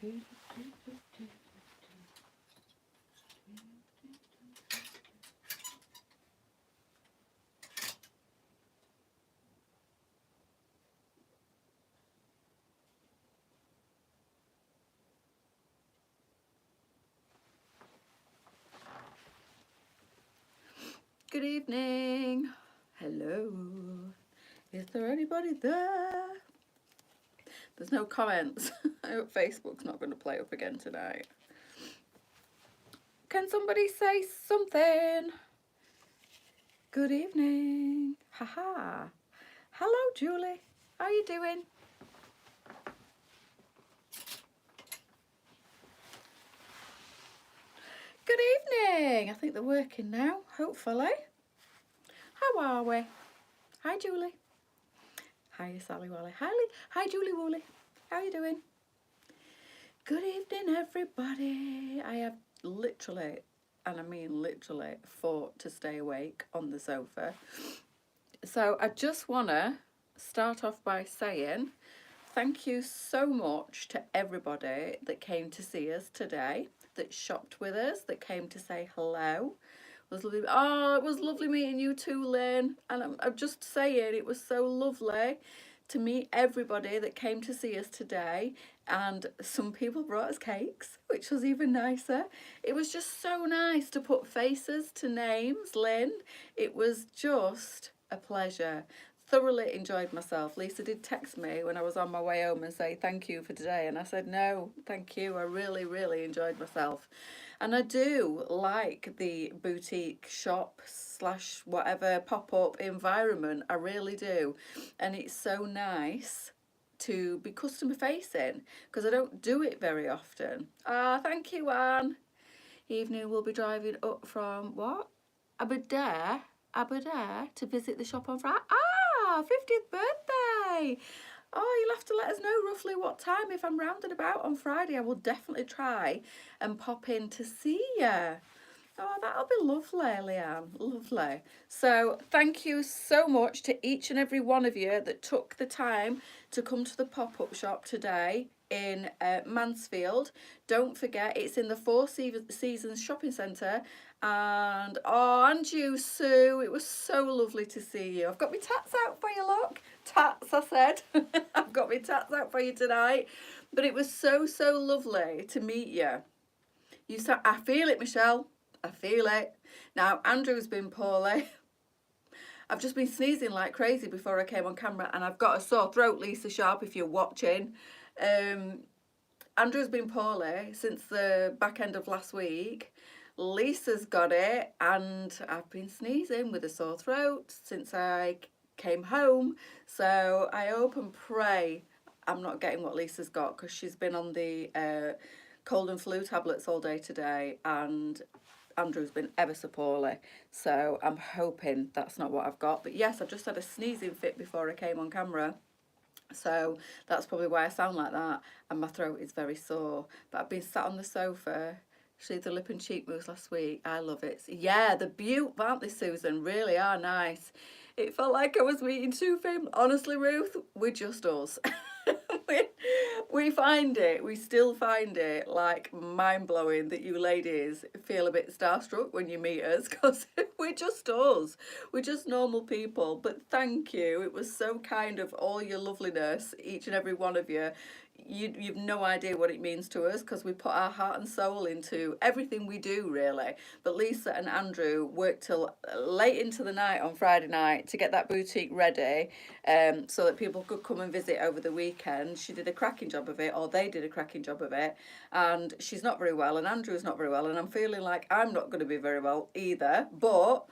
Good evening. Hello. Is there anybody there? There's no comments. I hope Facebook's not going to play up again tonight. Can somebody say something? Good evening. Haha. Hello, Julie. How are you doing? Good evening. I think they're working now, hopefully. How are we? Hi, Julie. Hi, Sally Wally. Hi, Julie Woolley. How are you doing? Good evening, everybody. I have literally, and I mean literally, fought to stay awake on the sofa. So I just want to start off by saying thank you so much to everybody that came to see us today, that shopped with us, that came to say hello. It was lovely. Oh, it was lovely meeting you too, Lynn. And I'm just saying, it was so lovely to meet everybody that came to see us today. And some people brought us cakes, which was even nicer. It was just so nice to put faces to names, Lynn. It was just a pleasure. Thoroughly enjoyed myself. Lisa did text me when I was on my way home and say thank you for today, and I said no, thank you. I really enjoyed myself. And I do like the boutique shop slash whatever pop-up environment. I really do. And it's so nice to be customer facing because I don't do it very often. Thank you, Anne. Evening we'll be driving up from what? Aberdare to visit the shop on Friday. 50th birthday. Oh, you'll have to let us know roughly what time. If I'm round and about on Friday, I will definitely try and pop in to see you. Oh, that'll be lovely, Leanne. Lovely. So thank you so much to each and every one of you that took the time to come to the pop-up shop today in Mansfield. Don't forget, it's in the Four Seasons Shopping Centre. And you, Sue, it was so lovely to see you. I've got my tats out for you, look. Tats, I said. I've got my tats out for you tonight. But it was so lovely to meet you. I feel it, Michelle. I feel it. Now, Andrew's been poorly. I've just been sneezing like crazy before I came on camera, and I've got a sore throat, Lisa Sharp, if you're watching. Andrew's been poorly since the back end of last week. Lisa's got it, and I've been sneezing with a sore throat since I came home. So I hope and pray I'm not getting what Lisa's got, because she's been on the cold and flu tablets all day today, and Andrew's been ever so poorly. So I'm hoping that's not what I've got. But yes, I've just had a sneezing fit before I came on camera. So that's probably why I sound like that, and my throat is very sore. But I've been sat on the sofa. See the lip and cheek moves last week. I love it. Yeah, the beaut, aren't they, Susan? Really are nice. It felt like I was meeting two famous. Honestly, Ruth, we're just us. We still find it like mind-blowing that you ladies feel a bit starstruck when you meet us, because we're just us. We're just normal people. But thank you. It was so kind of all your loveliness, each and every one of you. You've no idea what it means to us, because we put our heart and soul into everything we do, really. But Lisa and Andrew worked till late into the night on Friday night to get that boutique ready, so that people could come and visit over the weekend. She did a cracking job of it, or they did a cracking job of it. And she's not very well, and Andrew's not very well, and I'm feeling like I'm not going to be very well either. But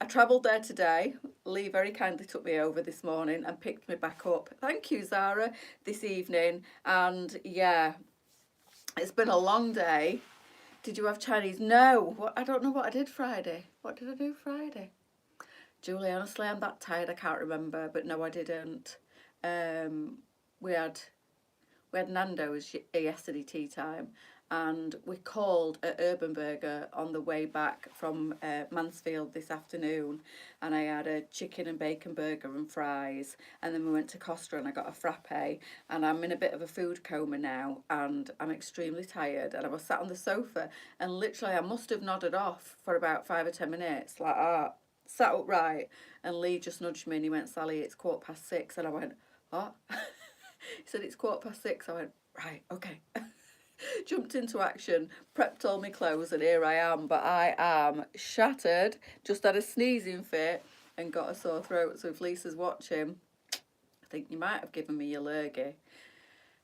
I travelled there today. Lee very kindly took me over this morning and picked me back up. Thank you, Zara, this evening. And yeah, it's been a long day. Did you have Chinese? No. I don't know what I did Friday. What did I do Friday? Julie, honestly, I'm that tired I can't remember. But no, I didn't. We had Nando's yesterday tea time, and we called at Urban Burger on the way back from Mansfield this afternoon, and I had a chicken and bacon burger and fries, and then we went to Costa and I got a frappe, and I'm in a bit of a food coma now, and I'm extremely tired, and I was sat on the sofa, and literally I must have nodded off for about 5 or 10 minutes, like sat upright, and Lee just nudged me and he went, Sally, it's 6:15, and I went, what? He said, it's 6:15. I went, right, okay. Jumped into action, prepped all my clothes, and here I am. But I am shattered, just had a sneezing fit and got a sore throat. So if Lisa's watching, I think you might have given me a lurgy.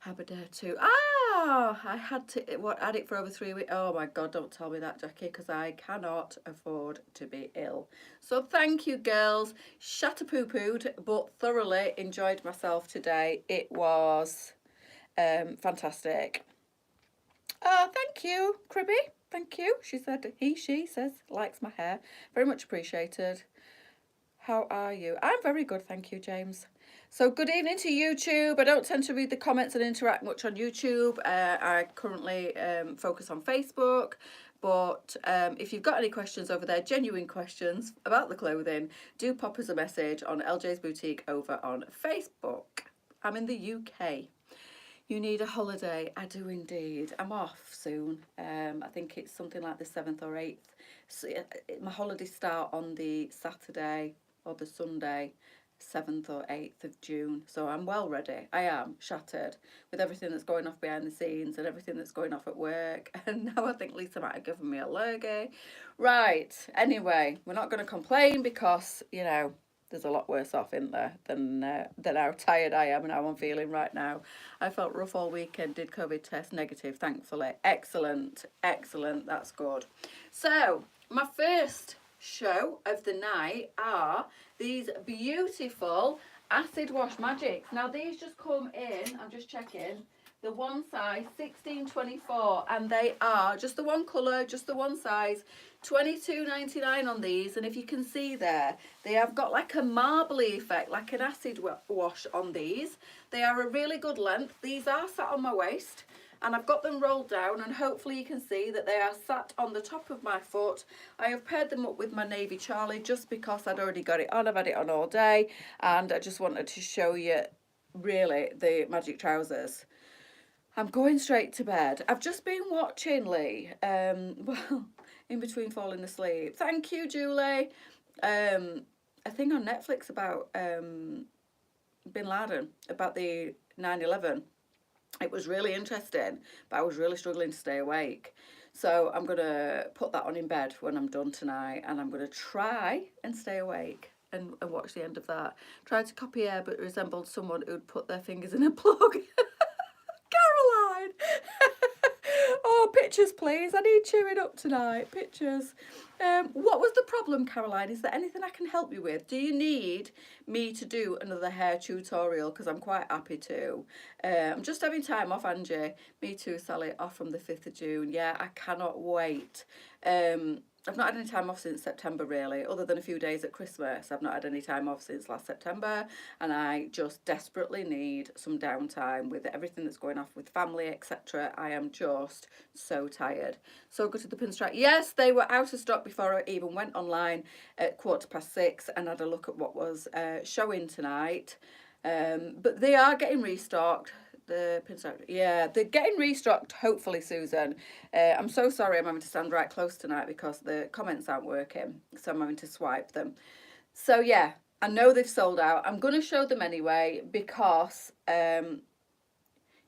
Haberdare too. I had it for over 3 weeks. Oh my God, don't tell me that, Jackie, because I cannot afford to be ill. So thank you, girls. Shatter-poo-pooed, but thoroughly enjoyed myself today. It was fantastic. Oh, thank you, Cribby. Thank you. She said, she says, likes my hair. Very much appreciated. How are you? I'm very good, thank you, James. So good evening to YouTube. I don't tend to read the comments and interact much on YouTube. I currently focus on Facebook. But if you've got any questions over there, genuine questions about the clothing, do pop us a message on LJ's Boutique over on Facebook. I'm in the UK. You need a holiday? I do indeed. I'm off soon. I think it's something like the 7th or 8th. So my holidays start on the Saturday or the Sunday, 7th or 8th of June. So I'm well ready. I am shattered with everything that's going off behind the scenes and everything that's going off at work. And now I think Lisa might have given me a lurgy. Right. Anyway, we're not going to complain because, you know, there's a lot worse off in there than how tired I am and how I'm feeling right now. I felt rough all weekend, did COVID test negative, thankfully. Excellent, excellent, that's good. So, my first show of the night are these beautiful acid wash magics. Now, these just come in, I'm just checking, the one size 1624, and they are just the one colour, just the one size, $22.99 on these. And if you can see there, they have got like a marbly effect, like an acid wash on these. They are a really good length. These are sat on my waist, and I've got them rolled down, and hopefully you can see that they are sat on the top of my foot. I have paired them up with my Navy Charlie just because I'd already got it on. I've had it on all day, and I just wanted to show you really the magic trousers. I'm going straight to bed. I've just been watching, Lee, well, in between falling asleep. Thank you, Julie. A thing on Netflix about Bin Laden, about the 9/11. It was really interesting, but I was really struggling to stay awake. So I'm going to put that on in bed when I'm done tonight, and I'm going to try and stay awake and watch the end of that. Tried to copy air, but resembled someone who'd put their fingers in a plug. Caroline! Oh, pictures, please. I need cheering up tonight. Pictures. What was the problem, Caroline? Is there anything I can help you with? Do you need me to do another hair tutorial? Because I'm quite happy to. I'm just having time off, Angie. Me too, Sally. Off from the 5th of June. Yeah, I cannot wait. I've not had any time off since September, really, other than a few days at Christmas. I've not had any time off since last September, and I just desperately need some downtime with everything that's going off with family, etc. I am just so tired. So good to the pinstripe. Yes, they were out of stock before I even went online at 6:15 and had a look at what was showing tonight. But they are getting restocked. The pinstripe, yeah, they're getting restocked, hopefully, Susan. I'm so sorry I'm having to stand right close tonight because the comments aren't working, so I'm having to swipe them. So, yeah, I know they've sold out. I'm going to show them anyway because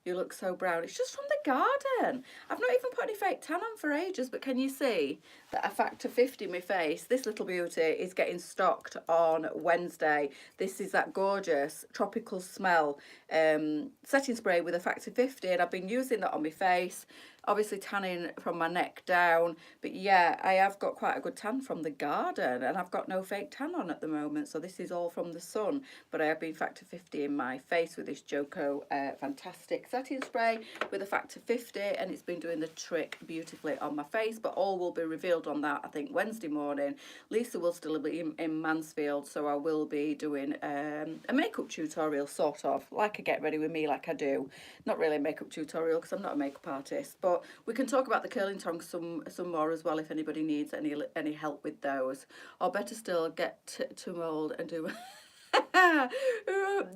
you look so brown. It's just from the garden. I've not even put any fake tan on for ages, but can you see that a factor 50 in my face? This little beauty is getting stocked on Wednesday. This is that gorgeous tropical smell setting spray with a factor 50, and I've been using that on my face. Obviously tanning from my neck down, but yeah, I have got quite a good tan from the garden, and I've got no fake tan on at the moment, so this is all from the sun. But I have been factor 50 in my face with this Joko fantastic setting spray with a factor 50, and it's been doing the trick beautifully on my face. But all will be revealed Mansfield on that, I think, Wednesday morning. Lisa will still be in Mansfield, so I will be doing a makeup tutorial, sort of, like a get ready with me, like I do. Not really a makeup tutorial, because I'm not a makeup artist, but we can talk about the curling tongs some more as well, if anybody needs any help with those. Or better still, get to mould and do...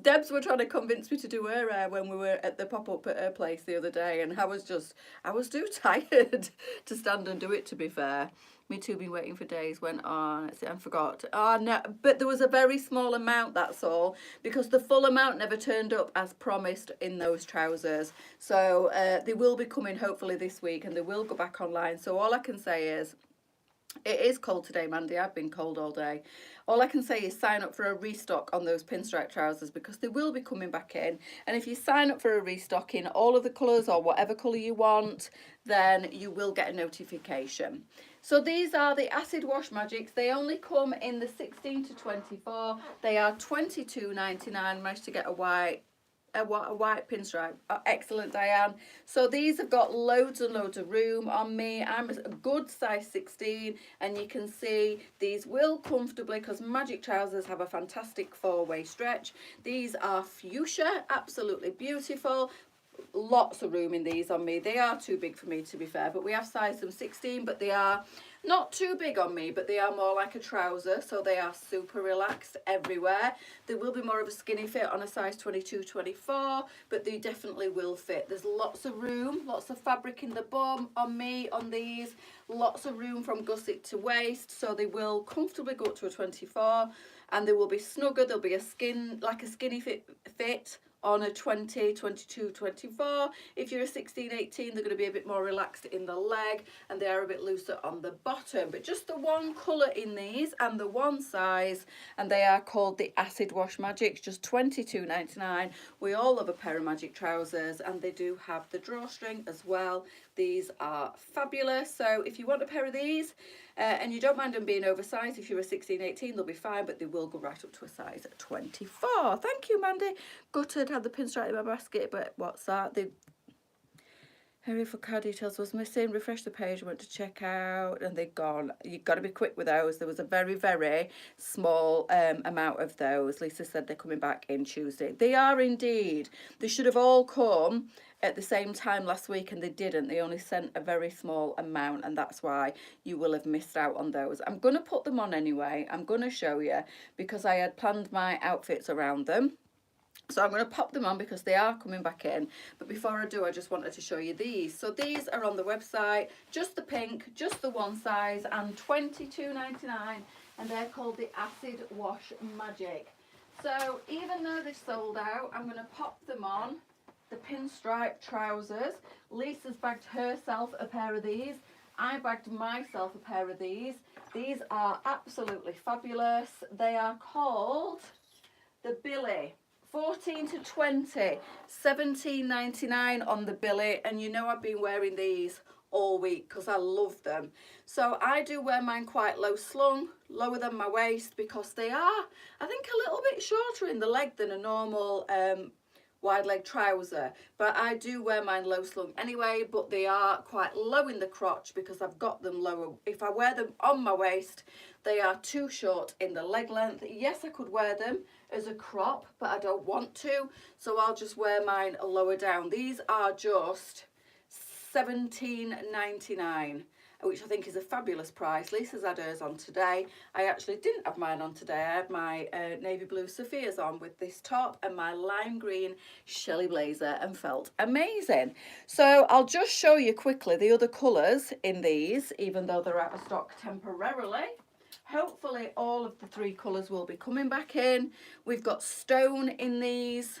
Debs were trying to convince me to do her hair when we were at the pop-up at her place the other day, and I was too tired to stand and do it, to be fair. Me too, been waiting for days, went on, I forgot. Oh no, but there was a very small amount, that's all, because the full amount never turned up as promised in those trousers. So they will be coming hopefully this week, and they will go back online. So all I can say is, it is cold today, Mandy. I've been cold all day. All I can say is sign up for a restock on those pinstripe trousers, because they will be coming back in. And if you sign up for a restock in all of the colours or whatever colour you want, then you will get a notification. So these are the Acid Wash Magics. They only come in the 16 to 24. They are $22.99. Managed to get a white pinstripe. Oh, excellent, Diane. So these have got loads and loads of room on me. I'm a good size 16, and you can see these will comfortably, because magic trousers have a fantastic four-way stretch. These are fuchsia, absolutely beautiful. Lots of room in these on me. They are too big for me, to be fair, but we have sized them 16, but they are not too big on me, but they are more like a trouser, so they are super relaxed everywhere. There will be more of a skinny fit on a size 22, 24, but they definitely will fit. There's lots of room, lots of fabric in the bum on me on these, lots of room from gusset to waist, so they will comfortably go up to a 24, and they will be snugger. There'll be a skinny fit on a 20, 22, 24. If you're a 16, 18, they're going to be a bit more relaxed in the leg, and they are a bit looser on the bottom. But just the one colour in these and the one size, and they are called the Acid Wash Magics, just $22.99. We all love a pair of magic trousers, and they do have the drawstring as well. These are fabulous. So if you want a pair of these, and you don't mind them being oversized, if you're a 16, 18, they'll be fine, but they will go right up to a size 24. Thank you, Mandy. Gutted, had the pinstripe in my basket, but what's that? The Harry for card details was missing. Refresh the page, went to check out, and they're gone. You've got to be quick with those. There was a very, very small amount of those. Lisa said they're coming back in Tuesday. They are indeed. They should have all come at the same time last week, and they didn't. They only sent a very small amount, and that's why you will have missed out on those. I'm going to put them on anyway. I'm going to show you, because I had planned my outfits around them. So I'm going to pop them on because they are coming back in. But before I do, I just wanted to show you these. So these are on the website, just the pink, just the one size, and $22.99, and they're called the Acid Wash Magic. So even though they're sold out, I'm going to pop them on the pinstripe trousers. Lisa's bagged herself a pair of these. I bagged myself a pair of these. These are absolutely fabulous. They are called the Billy. 14 to 20, $17.99 on the Billy, and you know I've been wearing these all week because I love them. So I do wear mine quite low slung, lower than my waist, because they are, I think, a little bit shorter in the leg than a normal wide leg trouser, but I do wear mine low slung anyway, but they are quite low in the crotch because I've got them lower. If I wear them on my waist, they are too short in the leg length. Yes, I could wear them as a crop, but I don't want to, so I'll just wear mine lower down. These are just $17.99, which I think is a fabulous price. Lisa's had hers on today. I actually didn't have mine on today. I had my navy blue Sophia's on with this top and my lime green Shelley blazer, and felt amazing. So I'll just show you quickly the other colours in these, even though they're out of stock temporarily. Hopefully all of the three colours will be coming back in. We've got stone in these,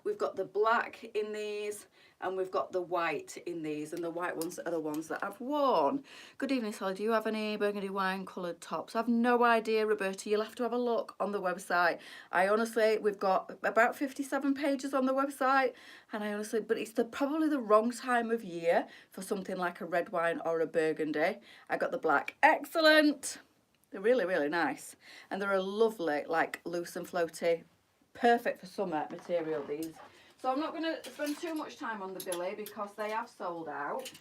we've got the black in these, and we've got the white in these, and the white ones are the ones that I've worn. Good evening, Sally. Do you have any burgundy wine coloured tops? I've no idea, Roberta. You'll have to have a look on the website. We've got about 57 pages on the website, and but it's probably the wrong time of year for something like a red wine or a burgundy. I got the black. Excellent. They're really, really nice, and they're a lovely, like, loose and floaty, perfect for summer material, these. So I'm not going to spend too much time on the Billy because they have sold out.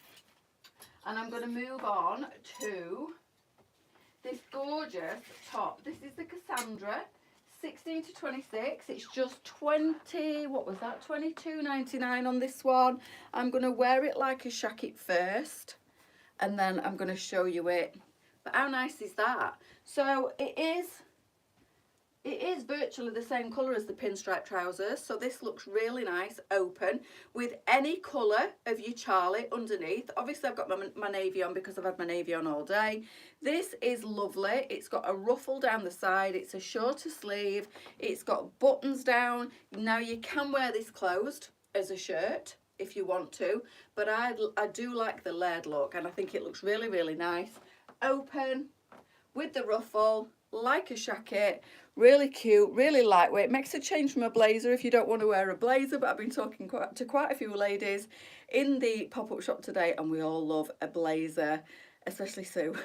And I'm going to move on to this gorgeous top. This is the Cassandra, 16 to 26. It's just 20, what was that, 22.99 on this one. I'm going to wear it like a shacket first, and then I'm going to show you it. But how nice is that? So it is virtually the same colour as the pinstripe trousers. So this looks really nice, open, with any colour of your Charlie underneath. Obviously I've got my navy on because I've had my navy on all day. This is lovely. It's got a ruffle down the side. It's a shorter sleeve. It's got buttons down. Now you can wear this closed as a shirt if you want to, but I do like the layered look, and I think it looks really, really nice. Open with the ruffle, like a shacket, really cute, really lightweight. Makes a change from a blazer if you don't want to wear a blazer, but I've been talking to quite a few ladies in the pop-up shop today, and we all love a blazer, especially Sue.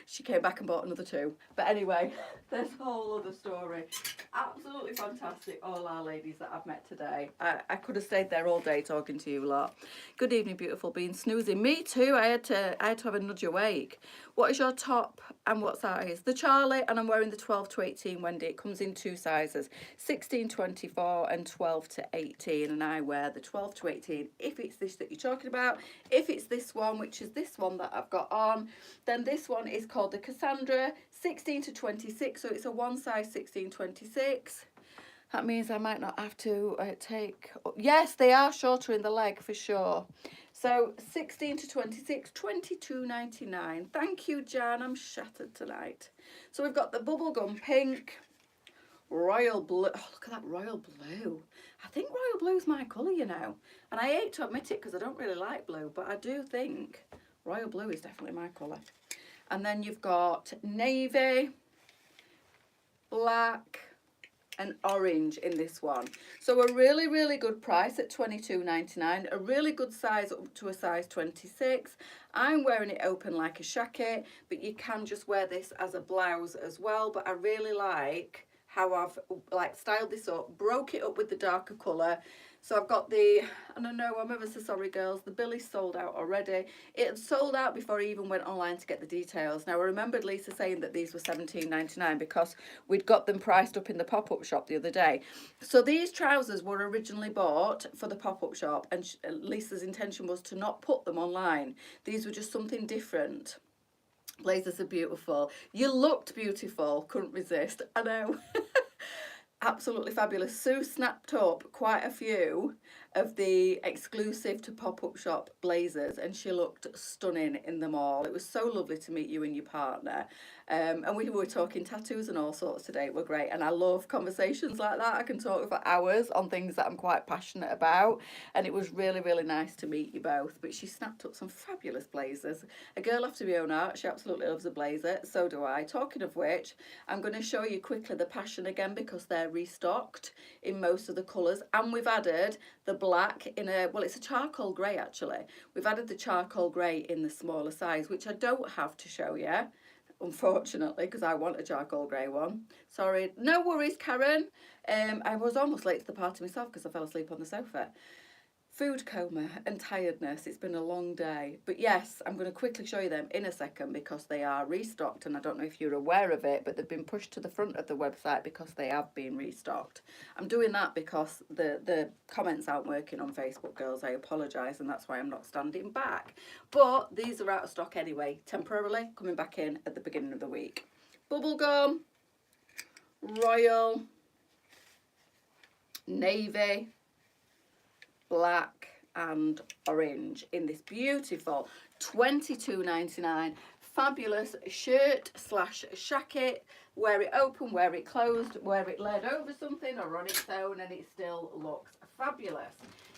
She came back and bought another two. But anyway, there's a whole other story. Absolutely fantastic, all our ladies that I've met today. I could have stayed there all day talking to you lot. Good evening, beautiful being snoozing. Me too, I had to have a nudge awake. What is your top and what size? The Charlie, and I'm wearing the 12 to 18 Wendy. It comes in two sizes, 16 24 and 12 to 18, and I wear the 12 to 18 if it's this that you're talking about. If it's this one, which is this one that I've got on, then this one is called the Cassandra, 16 to 26, so it's a one size 16 26. That means I might not have to take, yes, they are shorter in the leg for sure. So 16 to 26, 22.99. Thank you, Jan. I'm shattered tonight. So we've got the bubblegum pink, royal blue. Oh, look at that royal blue. I think royal blue is my colour, you know. And I hate to admit it because I don't really like blue, but I do think royal blue is definitely my colour. And then you've got navy, black, and orange in this one. So a really, really good price at $22.99. A really good size up to a size 26. I'm wearing it open like a shacket, but you can just wear this as a blouse as well. But I really like how I've like styled this up, broke it up with the darker colour. So I've got the, and I know I'm ever so sorry girls, the Billy's sold out already. It had sold out before I even went online to get the details. Now I remembered Lisa saying that these were $17.99 because we'd got them priced up in the pop-up shop the other day. So these trousers were originally bought for the pop-up shop, and Lisa's intention was to not put them online. These were just something different. Blazers are beautiful. You looked beautiful, couldn't resist. I know. Absolutely fabulous. Sue snapped up quite a few of the exclusive to pop-up shop blazers, and she looked stunning in them all. It was so lovely to meet you and your partner. And we were talking tattoos and all sorts today. It were great, and I love conversations like that. I can talk for hours on things that I'm quite passionate about, and it was really, really nice to meet you both. But she snapped up some fabulous blazers. A girl after my own heart. She absolutely loves a blazer. So do I. Talking of which, I'm going to show you quickly the Passion again because they're restocked in most of the colours, and we've added the black in a, well, it's a charcoal grey actually. We've added the charcoal grey in the smaller size, which I don't have to show you, unfortunately, because I want a charcoal grey one. Sorry, no worries, Karen. I was almost late to the party myself because I fell asleep on the sofa. Food coma and tiredness. It's been a long day. But yes, I'm going to quickly show you them in a second because they are restocked, and I don't know if you're aware of it, but they've been pushed to the front of the website because they have been restocked. I'm doing that because the comments aren't working on Facebook, girls. I apologise, and that's why I'm not standing back. But these are out of stock anyway, temporarily, coming back in at the beginning of the week. Bubblegum, royal, navy, black and orange in this beautiful $22.99 fabulous shirt slash shacket. Wear it open, wear it closed, wear it laid over something or on its own, and it still looks fabulous.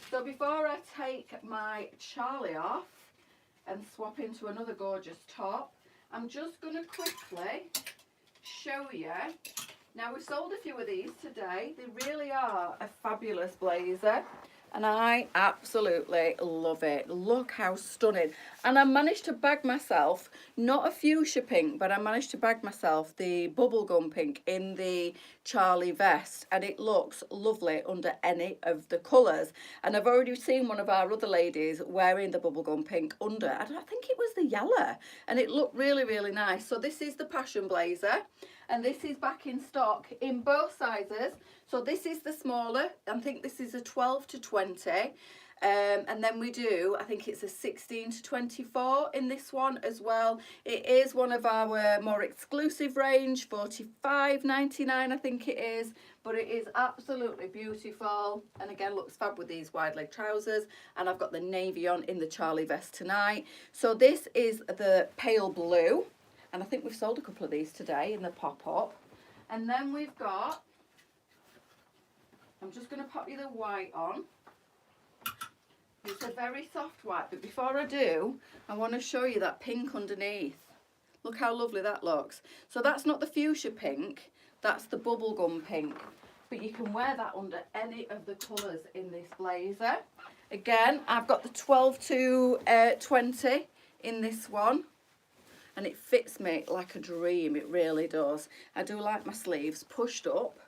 So before I take my Charlie off and swap into another gorgeous top, I'm just going to quickly show you. Now we've sold a few of these today. They really are a fabulous blazer, and I absolutely love it. Look how stunning. And I managed to bag myself, not a fuchsia pink, but I managed to bag myself the bubblegum pink in the Charlie vest, and it looks lovely under any of the colours. And I've already seen one of our other ladies wearing the bubblegum pink under, and I think it was the yellow, and it looked really, really nice. So this is the Passion Blazer, and this is back in stock in both sizes. So this is the smaller, I think this is a 12 to 20. And then we do, I think it's a 16 to 24 in this one as well. It is one of our more exclusive range, $45.99 I think it is, but it is absolutely beautiful, and again looks fab with these wide leg trousers. And I've got the navy on in the Charlie vest tonight. So this is the pale blue, and I think we've sold a couple of these today in the pop-up. And then we've got, I'm just going to pop you the white on. It's a very soft white, but before I do, I want to show you that pink underneath. Look how lovely that looks. So that's not the fuchsia pink, that's the bubblegum pink. But you can wear that under any of the colours in this blazer. Again, I've got the 12 to 20 in this one. And it fits me like a dream, it really does. I do like my sleeves pushed up.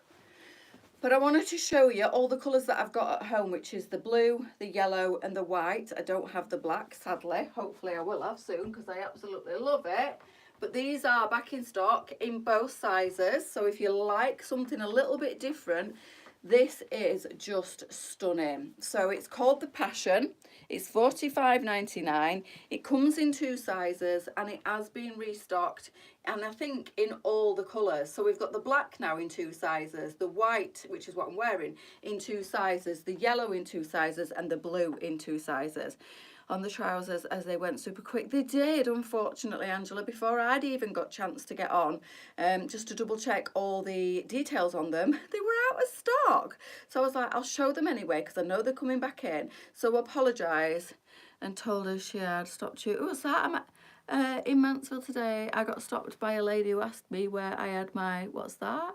But I wanted to show you all the colours that I've got at home, which is the blue, the yellow and the white. I don't have the black, sadly. Hopefully I will have soon, because I absolutely love it. But these are back in stock in both sizes. So if you like something a little bit different, this is just stunning. So it's called the Passion. It's $45.99. It comes in 2 sizes, and it has been restocked, and I think in all the colours. So we've got the black now in 2 sizes, the white, which is what I'm wearing, in 2 sizes, the yellow in 2 sizes, and the blue in 2 sizes. On the trousers, as they went super quick. They did, unfortunately, Angela, before I'd even got chance to get on, just to double check all the details on them. They were out of stock. So I was like, I'll show them anyway, because I know they're coming back in. So apologise, and told her she had stopped you. What's that? I'm in Mansfield today. I got stopped by a lady who asked me where I had my, what's that?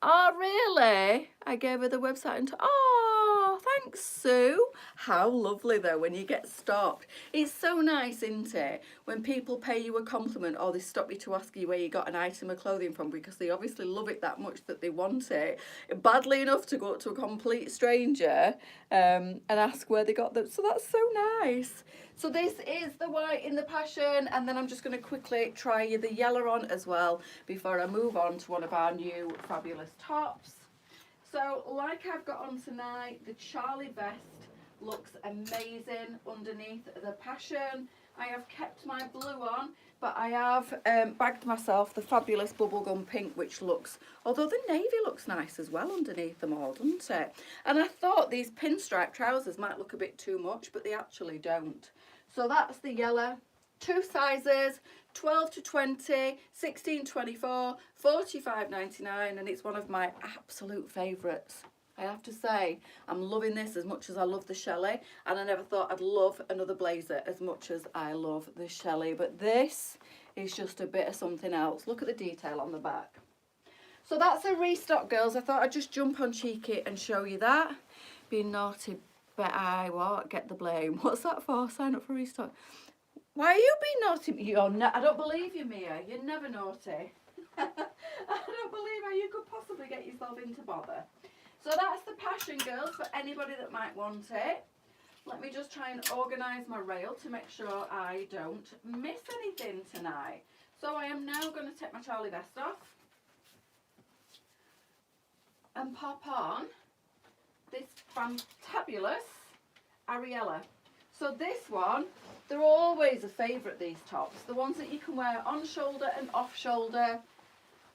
Oh, really? I gave her the website and, oh, thanks, Sue. How lovely, though, when you get stopped. It's so nice, isn't it? When people pay you a compliment, or they stop you to ask you where you got an item of clothing from, because they obviously love it that much that they want it badly enough to go up to a complete stranger and ask where they got them. So that's so nice. So this is the white in the Passion, and then I'm just going to quickly try you the yellow on as well before I move on to one of our new fabulous tops. So like I've got on tonight, the Charlie vest looks amazing underneath the Passion. I have kept my blue on, but I have bagged myself the fabulous bubblegum pink, which looks, although the navy looks nice as well underneath them all, doesn't it? And I thought these pinstripe trousers might look a bit too much, but they actually don't. So that's the yellow, 2 sizes, 12 to 20, 16, 24, $45.99, and it's one of my absolute favourites. I have to say, I'm loving this as much as I love the Shelley, and I never thought I'd love another blazer as much as I love the Shelley, but this is just a bit of something else. Look at the detail on the back. So that's a restock, girls. I thought I'd just jump on cheeky and show you that. Being naughty, but I what? Get the blame. What's that for? Sign up for restock. Why are you being naughty? I don't believe you, Mia. You're never naughty. I don't believe how you could possibly get yourself into bother. So that's the Passion, girls, for anybody that might want it. Let me just try and organise my rail to make sure I don't miss anything tonight. So I am now going to take my Charlie vest off and pop on this fantabulous Ariela. So this one, they're always a favourite, these tops. The ones that you can wear on shoulder and off shoulder.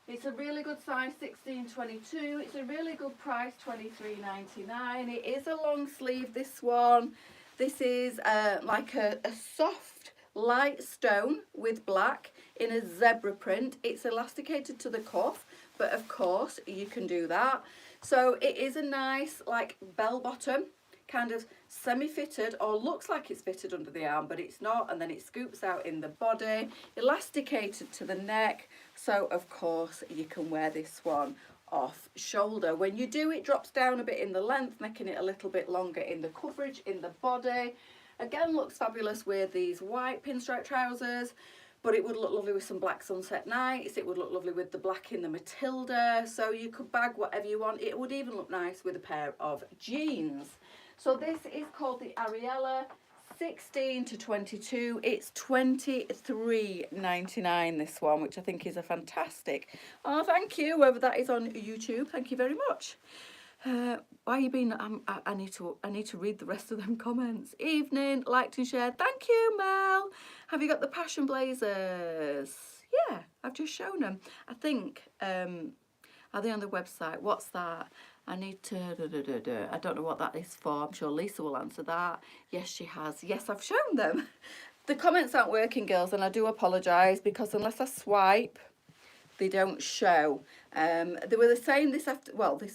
It's a really good size, 16.22. It's a really good price, $23.99. It is a long sleeve, this one. This is like a soft light stone with black in a zebra print. It's elasticated to the cuff, but of course you can do that. So it is a nice like bell bottom, kind of semi-fitted, or looks like it's fitted under the arm, but it's not, and then it scoops out in the body, elasticated to the neck, so of course you can wear this one off shoulder. When you do, it drops down a bit in the length, making it a little bit longer in the coverage in the body. Again, looks fabulous with these white pinstripe trousers, but it would look lovely with some black sunset nights. It would look lovely with the black in the Matilda. So you could bag whatever you want. It would even look nice with a pair of jeans. So this is called the Ariela 16 to 22. It's $23.99 this one, which I think is a fantastic. Oh, thank you, whoever that is on YouTube. Thank you very much. Why you been? I need to read the rest of them comments. Evening, liked and shared. Thank you, Mel. Have you got the passion blazers? Yeah, I've just shown them. I think are they on the website? What's that? I need to, I don't know what that is for. I'm sure Lisa will answer that. Yes, she has. Yes, I've shown them. The comments aren't working, girls, and I do apologise because unless I swipe, they don't show. They were the same this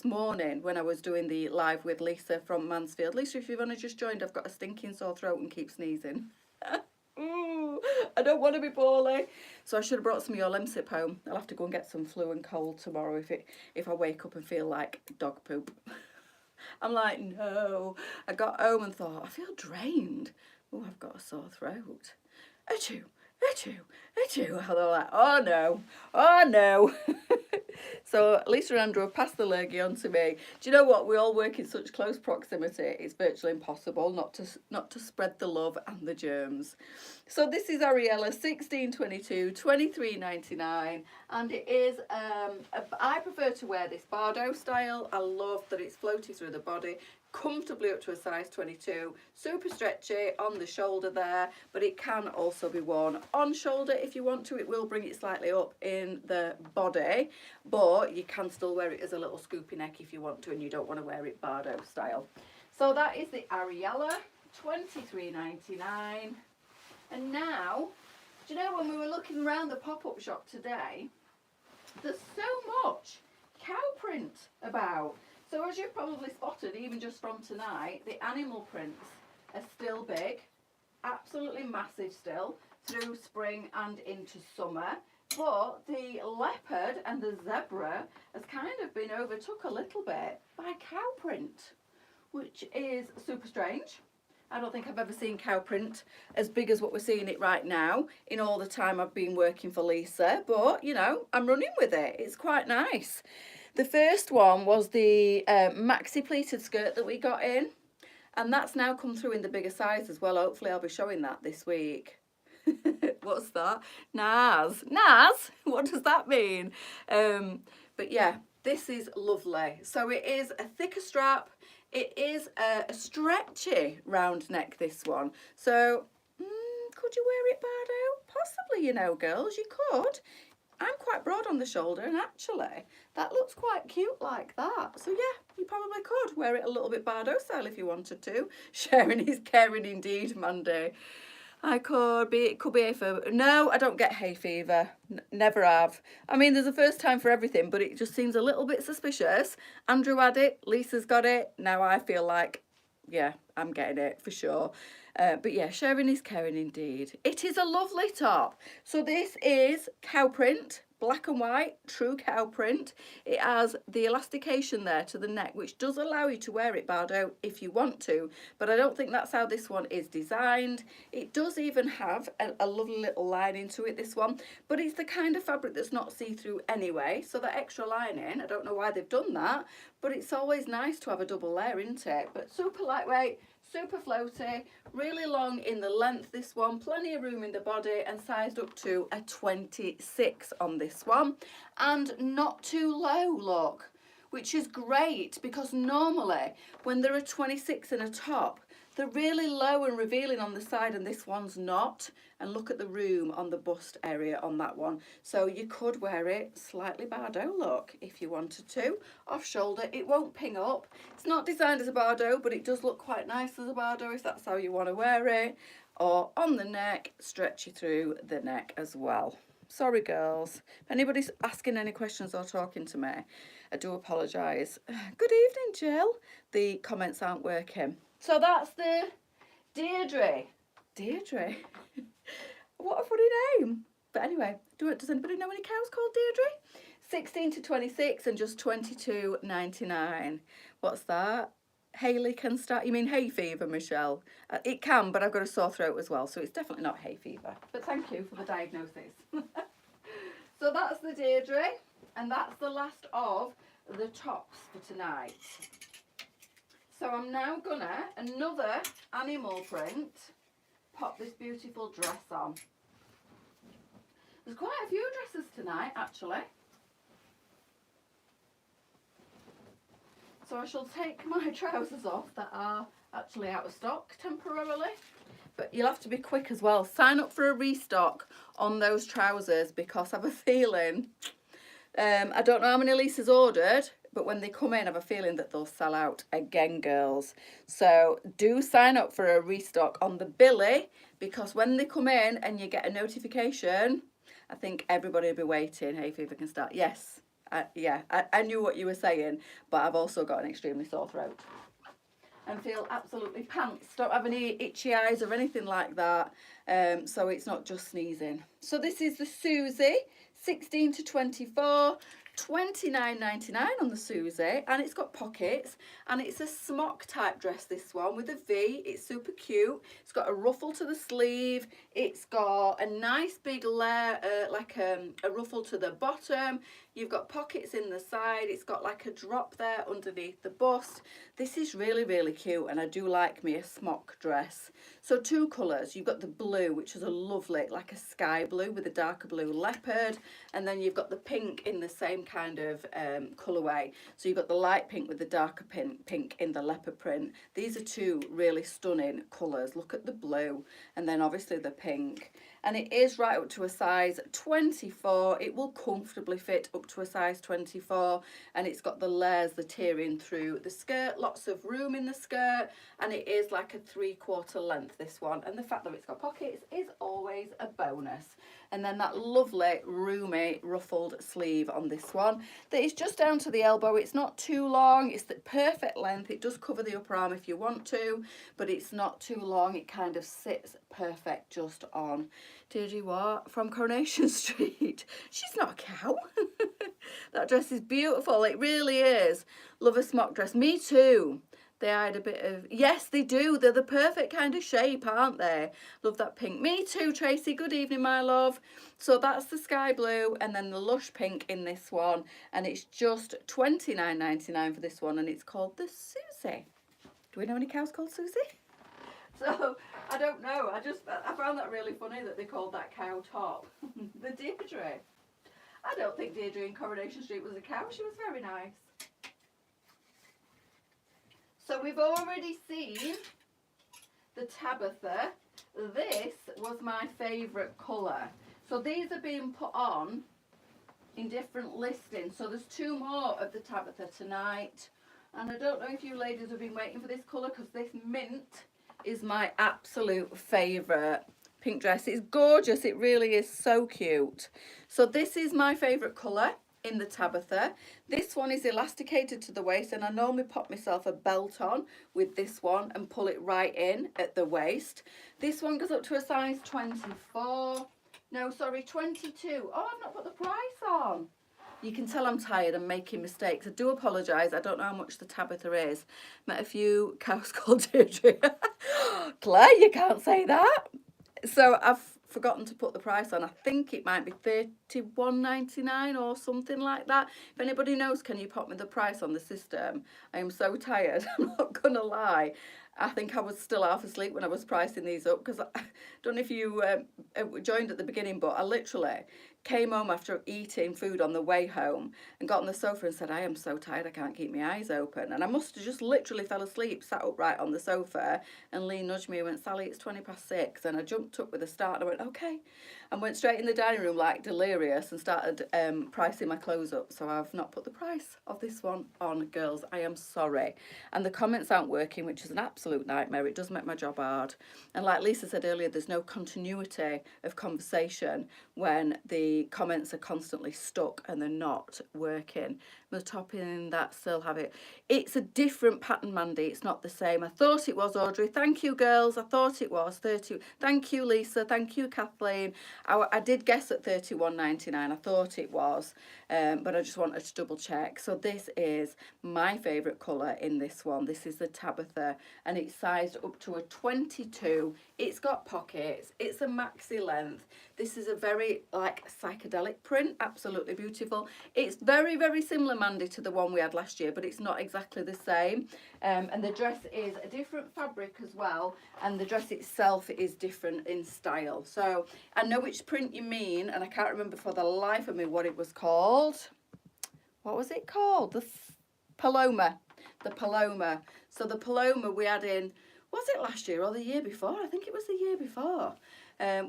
morning when I was doing the live with Lisa from Mansfield. Lisa, if you've only just joined, I've got a stinking sore throat and keep sneezing. Ooh, I don't want to be poorly. So I should have brought some of your Lemsip home. I'll have to go and get some flu and cold tomorrow if I wake up and feel like dog poop. I'm like, no. I got home and thought, I feel drained. Oh, I've got a sore throat. Achoo, achoo, achoo. And they're like, oh no, oh no. So Lisa and Andrew have passed the lurgy on to me. Do you know what? We all work in such close proximity. It's virtually impossible not to spread the love and the germs. So this is Ariela 1622, $23.99, and it is. I prefer to wear this Bardo style. I love that it's floaty through the body, comfortably up to a size 22, super stretchy on the shoulder there, but it can also be worn on shoulder if you want to. It will bring it slightly up in the body, but you can still wear it as a little scoopy neck if you want to and you don't want to wear it Bardo style. So that is the Ariela, $23.99. And now, do you know, when we were looking around the pop-up shop today, there's so much cow print about. So as you've probably spotted, even just from tonight, the animal prints are still big, absolutely massive still, through spring and into summer. But the leopard and the zebra has kind of been overtook a little bit by cow print, which is super strange. I don't think I've ever seen cow print as big as what we're seeing it right now in all the time I've been working for Lisa. But, you know, I'm running with it. It's quite nice. The first one was the maxi pleated skirt that we got in. And that's now come through in the bigger size as well. Hopefully I'll be showing that this week. What's that? Naz. Naz? What does that mean? But yeah, this is lovely. So it is a thicker strap. It is a stretchy round neck, this one. So, could you wear it, Bardo? Possibly, you know, girls, you could. I'm quite broad on the shoulder, and actually, that looks quite cute like that. So, yeah, you probably could wear it a little bit Bardo style if you wanted to. Sharing is caring indeed, Mandy. It could be hay fever. No, I don't get hay fever. Never have. I mean, there's a first time for everything, but it just seems a little bit suspicious. Andrew had it. Lisa's got it. Now I feel like, yeah, I'm getting it for sure. But yeah, sharing is caring indeed. It is a lovely top. So this is cow print, black and white, true cow print. It has the elastication there to the neck, which does allow you to wear it Bardo if you want to, but I don't think that's how this one is designed. It does even have a lovely little lining to it, this one, but it's the kind of fabric that's not see-through anyway, so that extra lining, I don't know why they've done that, but it's always nice to have a double layer, isn't it? But super lightweight, super floaty, really long in the length, this one, plenty of room in the body, and sized up to a 26 on this one, and not too low, look, which is great because normally when there are 26 in a top, they're really low and revealing on the side, and this one's not. And look at the room on the bust area on that one. So you could wear it slightly Bardo look if you wanted to. Off shoulder, it won't ping up. It's not designed as a Bardo, but it does look quite nice as a Bardo if that's how you want to wear it. Or on the neck, stretchy through the neck as well. Sorry, girls. If anybody's asking any questions or talking to me, I do apologise. Good evening, Jill. The comments aren't working. So that's the Deirdre. Deirdre? What a funny name. But anyway, does anybody know any cows called Deirdre? 16 to 26 and just $22.99. What's that? Hayley can start. You mean hay fever, Michelle? It can, but I've got a sore throat as well, so it's definitely not hay fever. But thank you for the diagnosis. So that's the Deirdre, and that's the last of the tops for tonight. So I'm now gonna, another animal print, pop this beautiful dress on. There's quite a few dresses tonight, actually. So I shall take my trousers off that are actually out of stock temporarily. But you'll have to be quick as well. Sign up for a restock on those trousers because I have a feeling, I don't know how many Lisa's ordered, but when they come in, I have a feeling that they'll sell out again, girls. So do sign up for a restock on the Billy, because when they come in and you get a notification, I think everybody will be waiting. Hay fever can start. Yes. I knew what you were saying, but I've also got an extremely sore throat and feel absolutely pants. Don't have any itchy eyes or anything like that, so it's not just sneezing. So this is the Suzy, 16 to 24, $29.99 on the Suzy, and it's got pockets, and it's a smock type dress, this one, with a V. It's super cute. It's got a ruffle to the sleeve. It's got a nice big layer, like a ruffle to the bottom. You've got pockets in the side. It's got like a drop there underneath the bust. This is really, really cute, and I do like me a smock dress. So two colours. You've got the blue, which is a lovely, like a sky blue with a darker blue leopard, and then you've got the pink in the same kind of colourway. So you've got the light pink with the darker pink in the leopard print. These are two really stunning colours. Look at the blue, and then obviously the pink. And it is right up to a size 24. It will comfortably fit up to a size 24, and it's got the layers, the tiering through the skirt, lots of room in the skirt, and it is like a 3/4 length, this one, and the fact that it's got pockets is always a bonus. And then that lovely roomy ruffled sleeve on this one that is just down to the elbow. It's not too long, it's the perfect length. It does cover the upper arm if you want to, but it's not too long. It kind of sits perfect just on. Did you what? From Coronation Street. She's not a cow. That dress is beautiful. It really is. Love a smock dress. Me too. They had a bit of, yes, they do. They're the perfect kind of shape, aren't they? Love that pink. Me too, Tracy. Good evening, my love. So that's the sky blue, and then the lush pink in this one. And it's just $29.99 for this one, and it's called the Suzy. Do we know any cows called Suzy? So, I don't know. I found that really funny that they called that cow top. The Deirdre. I don't think Deirdre in Coronation Street was a cow. She was very nice. So we've already seen the Tabitha. This was my favourite colour. So these are being put on in different listings. So there's two more of the Tabitha tonight. And I don't know if you ladies have been waiting for this colour, because this mint is my absolute favourite pink dress. It's gorgeous. It really is so cute. So this is my favourite colour in the Tabitha. This one is elasticated to the waist, and I normally pop myself a belt on with this one and pull it right in at the waist. This one goes up to a size 24. No, sorry, 22. Oh, I've not put the price on. You can tell I'm tired and making mistakes. I do apologise. I don't know how much the Tabitha is. Met a few cows called Deirdre. Claire, you can't say that. So I've forgotten to put the price on. I think it might be $31.99 or something like that. If anybody knows, can you pop me the price on the system? I am so tired. I'm not going to lie. I think I was still half asleep when I was pricing these up, because I don't know if you joined at the beginning, but I literally came home after eating food on the way home and got on the sofa and said, I am so tired, I can't keep my eyes open. And I must have just literally fell asleep, sat upright on the sofa, and Lee nudged me and went, Sally, it's 6:20. And I jumped up with a start and I went, okay. And went straight in the dining room like delirious and started pricing my clothes up. So I've not put the price of this one on, girls. I am sorry. And the comments aren't working, which is an absolute absolute nightmare. It does make my job hard. And like Lisa said earlier, there's no continuity of conversation when the comments are constantly stuck and they're not working. The topping that still have it. It's a different pattern, Mandy. It's not the same. I thought it was, Audrey. Thank you, girls. I thought it was 30. Thank you, Lisa. Thank you, Kathleen. I did guess at 31.99. I thought it was, but I just wanted to double check. So this is my favourite colour in this one. This is the Tabitha, and it's sized up to a 22. It's got pockets. It's a maxi length. This is a very like psychedelic print. Absolutely beautiful. It's very, very similar, Mandy, to the one we had last year, but it's not exactly the same. And the dress is a different fabric as well, and the dress itself is different in style. So I know which print you mean, and I can't remember for the life of me what it was called. What was it called? The Paloma. The Paloma. So the Paloma we had in, was it last year or the year before? I think it was the year before.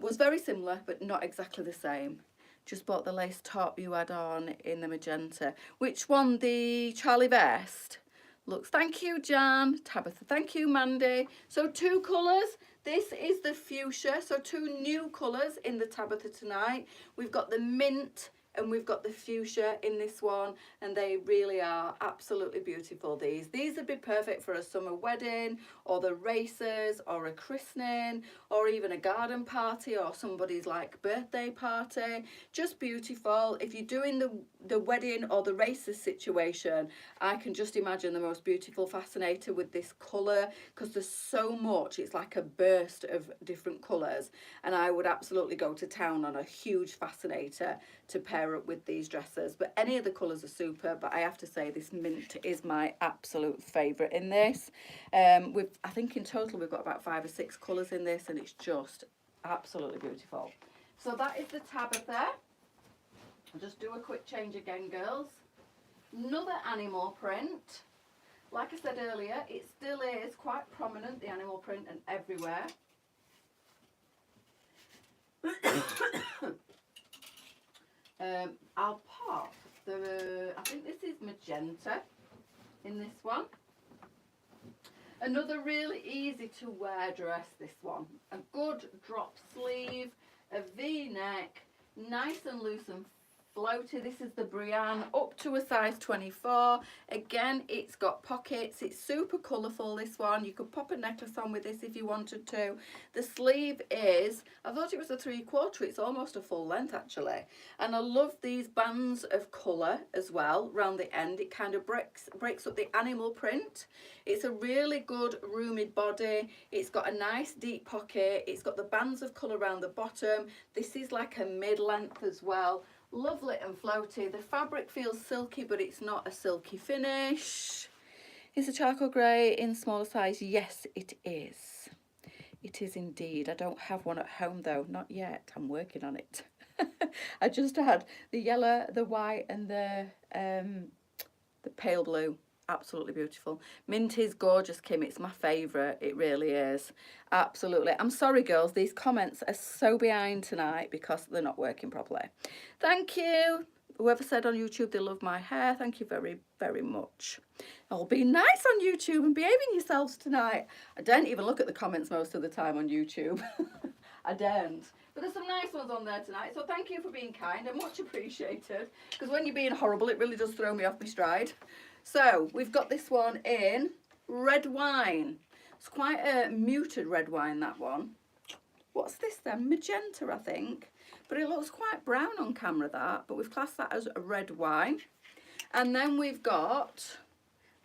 Was very similar, but not exactly the same. Just bought the lace top you had on in the magenta. Which one? The Charlie vest? Looks, thank you, Jan. Tabitha, thank you, Mandy. So 2 colours. This is the fuchsia. So 2 new colours in the Tabitha tonight. We've got the mint and we've got the fuchsia in this one, and they really are absolutely beautiful. These would be perfect for a summer wedding or the races or a christening or even a garden party or somebody's like birthday party. Just beautiful. If you're doing the wedding or the races situation, I can just imagine the most beautiful fascinator with this colour, because there's so much. It's like a burst of different colours, and I would absolutely go to town on a huge fascinator to pair up with these dresses. But any of the colours are super, but I have to say this mint is my absolute favourite in this. I think in total we've got about 5 or 6 colours in this, and it's just absolutely beautiful. So that is the Tabitha. I'll just do a quick change again, girls. Another animal print. Like I said earlier, it still is quite prominent, the animal print, and everywhere. I'll pop I think this is magenta in this one. Another really easy to wear dress, this one. A good drop sleeve, a V-neck, nice and loose and floaty. This is the Brienne, up to a size 24. Again, it's got pockets. It's super colourful, this one. You could pop a necklace on with this if you wanted to. The sleeve is, I thought it was a 3/4. It's almost a full length, actually. And I love these bands of colour as well around the end. It kind of breaks up the animal print. It's a really good roomy body. It's got a nice deep pocket. It's got the bands of colour around the bottom. This is like a mid-length as well. Lovely and floaty. The fabric feels silky, but it's not a silky finish. Is a charcoal grey in smaller size? Yes, it is. It is indeed. I don't have one at home though, not yet. I'm working on it. I just had the yellow, the white, and the pale blue. Absolutely beautiful. Mint is gorgeous, Kim. It's my favourite. It really is. Absolutely. I'm sorry, girls. These comments are so behind tonight because they're not working properly. Thank you. Whoever said on YouTube they love my hair, thank you very, very much. I'll be nice on YouTube and behaving yourselves tonight. I don't even look at the comments most of the time on YouTube. I don't. But there's some nice ones on there tonight. So thank you for being kind. I'm much appreciated. Because when you're being horrible, it really does throw me off my stride. So we've got this one in red wine. It's quite a muted red wine, that one. What's this then? Magenta, I think. But it looks quite brown on camera, that. But we've classed that as a red wine. And then we've got,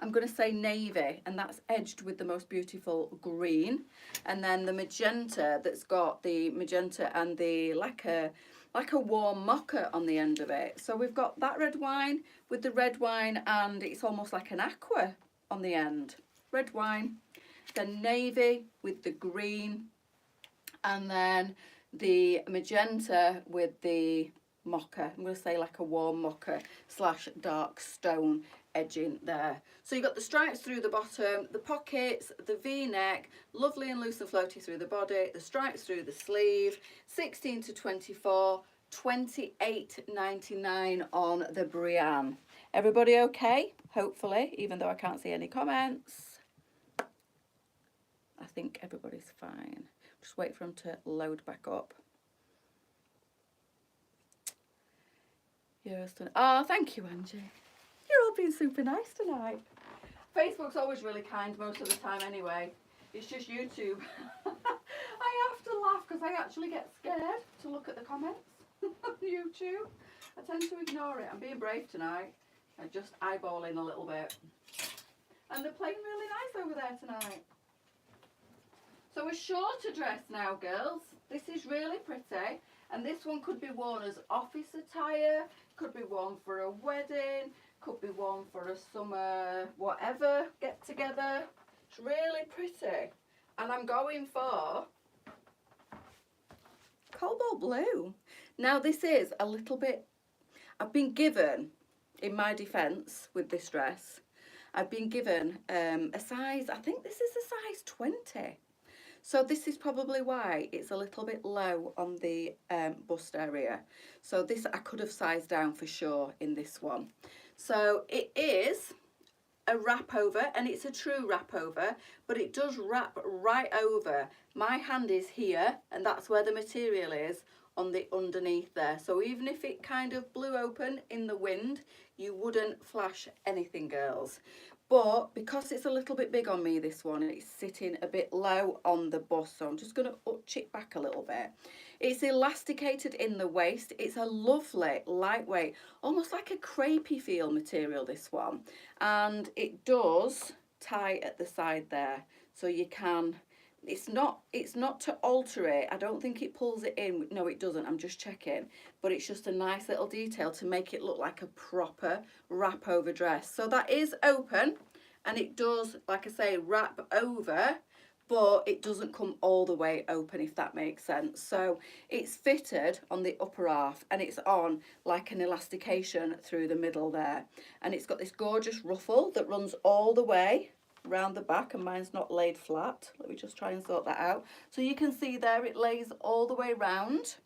I'm going to say navy. And that's edged with the most beautiful green. And then the magenta that's got the magenta and the like a warm mocha on the end of it. So we've got that red wine with the red wine, and it's almost like an aqua on the end. Red wine, then navy with the green, and then the magenta with the mocha. I'm going to say like a warm mocha / dark stone edging there. So you've got the stripes through the bottom, the pockets, the V-neck, lovely and loose and floaty through the body, the stripes through the sleeve, 16 to 24, $28.99 on the Brienne. Everybody okay? Hopefully, even though I can't see any comments. I think everybody's fine. Just wait for them to load back up. Yes. Oh, thank you, Angie. You're all being super nice tonight. Facebook's always really kind most of the time anyway. It's just YouTube. I have to laugh because I actually get scared to look at the comments on YouTube. I tend to ignore it. I'm being brave tonight. I'm just eyeballing a little bit. And they're playing really nice over there tonight. So a shorter dress now, girls. This is really pretty. And this one could be worn as office attire. Could be worn for a wedding. Could be worn for a summer whatever get together. It's really pretty. And I'm going for cobalt blue. Now this is a little bit, I've been given, in my defence with this dress, I've been given a size, I think this is a size 20. So this is probably why it's a little bit low on the bust area. So this I could have sized down for sure in this one. So it is a wrap over, and it's a true wrap over, but it does wrap right over. My hand is here, and that's where the material is on the underneath there. So even if it kind of blew open in the wind, you wouldn't flash anything, girls. But because it's a little bit big on me, this one, and it's sitting a bit low on the bust, so I'm just going to utch it back a little bit. It's elasticated in the waist. It's a lovely, lightweight, almost like a crepey feel material, this one. And it does tie at the side there, so you can, it's not to alter it. I don't think it pulls it in. No, it doesn't. I'm just checking. But it's just a nice little detail to make it look like a proper wrap over dress. So that is open, and it does, like I say, wrap over, but it doesn't come all the way open, if that makes sense. So it's fitted on the upper half, and it's on like an elastication through the middle there. And it's got this gorgeous ruffle that runs all the way round the back, and mine's not laid flat. Let me just try and sort that out. So you can see there it lays all the way round,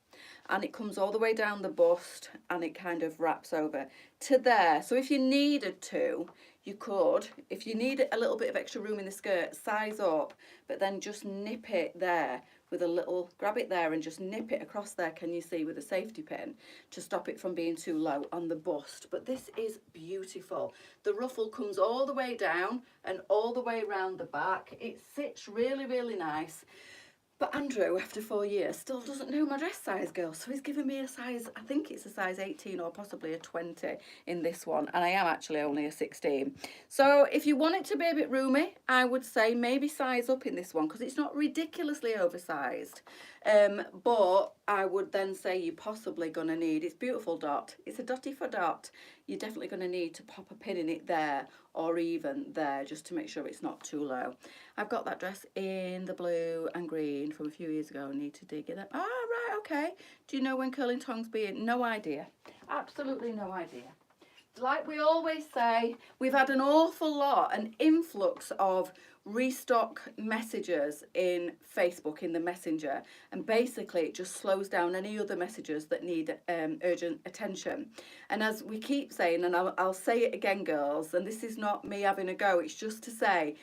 and it comes all the way down the bust, and it kind of wraps over to there. So if you needed to, you could, if you need a little bit of extra room in the skirt, size up, but then just nip it there with a little, grab it there and just nip it across there, can you see, with a safety pin to stop it from being too low on the bust. But this is beautiful. The ruffle comes all the way down and all the way around the back. It sits really, really nice. But Andrew, after 4 years, still doesn't know my dress size, girl. So he's given me a size, I think it's a size 18 or possibly a 20 in this one. And I am actually only a 16. So if you want it to be a bit roomy, I would say maybe size up in this one, because it's not ridiculously oversized. But I would then say you're possibly going to need, it's beautiful dot, it's a dotty for dot. You're definitely going to need to pop a pin in it there or even there, just to make sure it's not too low. I've got that dress in the blue and green from a few years ago. I need to dig it up. Ah, right, okay. Do you know when curling tongs be in? No idea. Absolutely no idea. Like we always say, we've had an awful lot, an influx of restock messages in Facebook, in the Messenger, and basically it just slows down any other messages that need urgent attention. And as we keep saying, and I'll say it again, girls, and this is not me having a go, it's just to say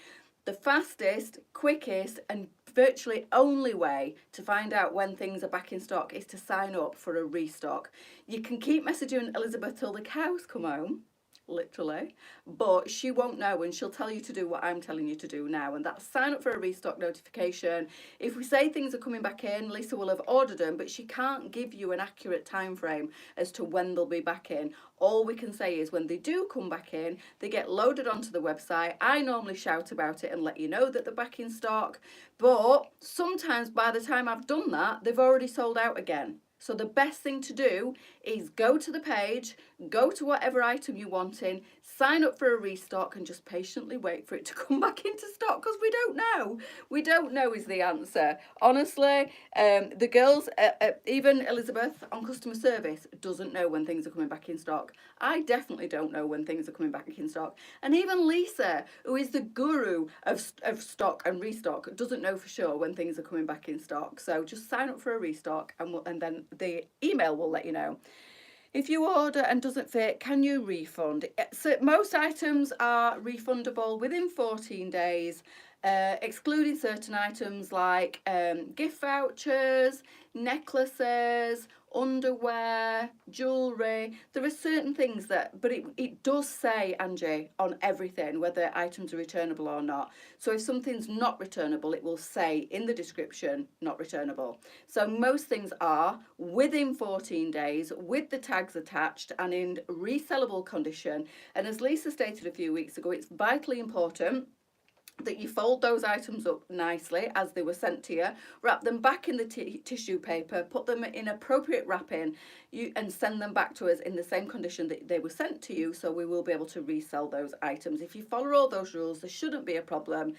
the fastest, quickest and virtually only way to find out when things are back in stock is to sign up for a restock. You can keep messaging Elizabeth till the cows come home, literally, but she won't know, and she'll tell you to do what I'm telling you to do now, and that's sign up for a restock notification. If we say things are coming back in, Lisa will have ordered them, but she can't give you an accurate time frame as to when they'll be back in. All we can say is when they do come back in, they get loaded onto the website. I normally shout about it and let you know that they're back in stock, but sometimes by the time I've done that, they've already sold out again. So the best thing to do is go to the page, go to whatever item you want in, sign up for a restock, and just patiently wait for it to come back into stock, because we don't know. We don't know is the answer. Honestly, the girls, even Elizabeth on customer service, doesn't know when things are coming back in stock. I definitely don't know when things are coming back in stock. And even Lisa, who is the guru of stock and restock, doesn't know for sure when things are coming back in stock. So just sign up for a restock, and then the email will let you know. If you order and doesn't fit, can you refund? So most items are refundable within 14 days, excluding certain items like gift vouchers, necklaces, underwear, jewellery. There are certain things that, but it does say, Angie, on everything whether items are returnable or not. So if something's not returnable, it will say in the description, not returnable. So most things are within 14 days with the tags attached and in resellable condition. And as Lisa stated a few weeks ago, it's vitally important that you fold those items up nicely as they were sent to you, wrap them back in the tissue paper, put them in appropriate wrapping, and send them back to us in the same condition that they were sent to you, so we will be able to resell those items. If you follow all those rules, there shouldn't be a problem.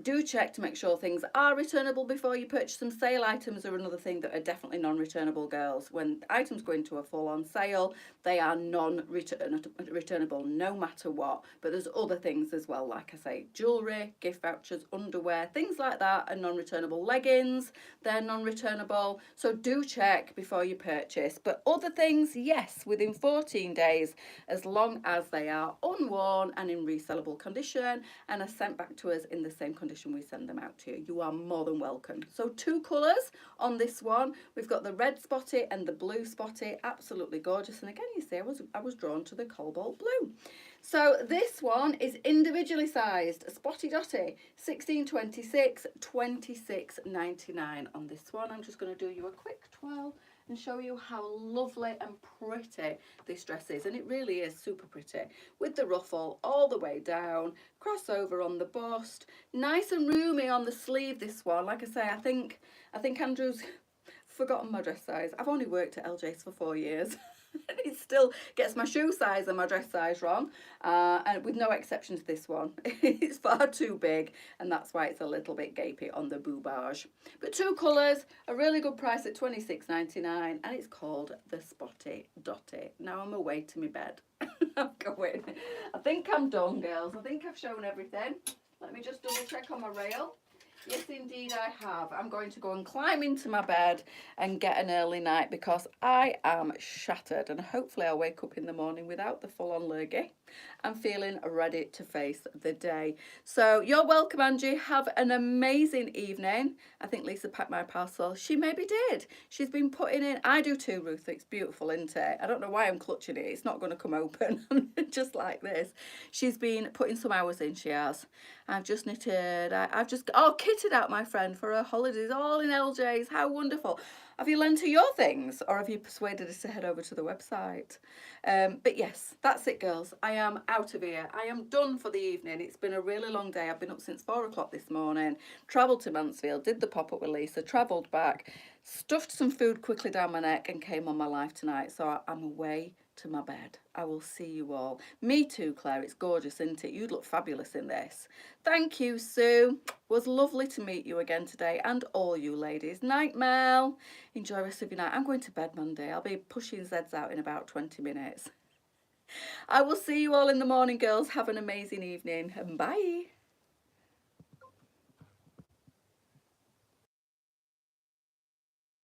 Do check to make sure things are returnable before you purchase them. Sale items are another thing that are definitely non-returnable, girls. When items go into a full-on sale, they are non-returnable no matter what. But there's other things as well, like I say, jewellery, gift vouchers, underwear, things like that are non-returnable. Leggings, they're non-returnable. So do check before you purchase. But other things, yes, within 14 days, as long as they are unworn and in resellable condition and are sent back to us in the same condition we send them out to you. You are more than welcome. So 2 colours on this one. We've got the red Spotty and the blue Spotty. Absolutely gorgeous. And again, you see, I was drawn to the cobalt blue. So this one is individually sized, Spotty Dotty, 1626, 26.99 on this one. I'm just going to do you a quick twirl and show you how lovely and pretty this dress is. And it really is super pretty, with the ruffle all the way down, crossover on the bust, nice and roomy on the sleeve, this one. Like I say, I think Andrew's forgotten my dress size. I've only worked at LJ's for 4 years. And it still gets my shoe size and my dress size wrong, and with no exception to this one. It's far too big, and that's why it's a little bit gapey on the boobage. But 2 colours, a really good price at $26.99, and it's called the Spotty Dotty. Now I'm away to my bed. I'm going. I think I'm done, girls. I think I've shown everything. Let me just double check on my rail. Yes, indeed I have. I'm going to go and climb into my bed and get an early night because I am shattered, and hopefully I'll wake up in the morning without the full-on lurgy and feeling ready to face the day. So you're welcome, Angie. Have an amazing evening. I think Lisa packed my parcel. She maybe did. She's been putting in, I do too, Ruth. It's beautiful, isn't it? I don't know why I'm clutching it. It's not going to come open just like this. She's been putting some hours in, she has. I've just knitted, I've just, kitted out my friend for her holidays, all in LJ's. How wonderful. Have you lent her your things, or have you persuaded her to head over to the website? But yes, that's it, girls. I am out of here. I am done for the evening. It's been a really long day. I've been up since 4 o'clock this morning, travelled to Mansfield, did the pop-up with Lisa, travelled back, stuffed some food quickly down my neck and came on my live tonight. So I'm away to my bed. I will see you all. Me too, Claire. It's gorgeous, isn't it? You'd look fabulous in this. Thank you, Sue. It was lovely to meet you again today, and all you ladies. Night, Mel. Enjoy the rest of your night. I'm going to bed Monday. I'll be pushing Zeds out in about 20 minutes. I will see you all in the morning, girls. Have an amazing evening, and bye.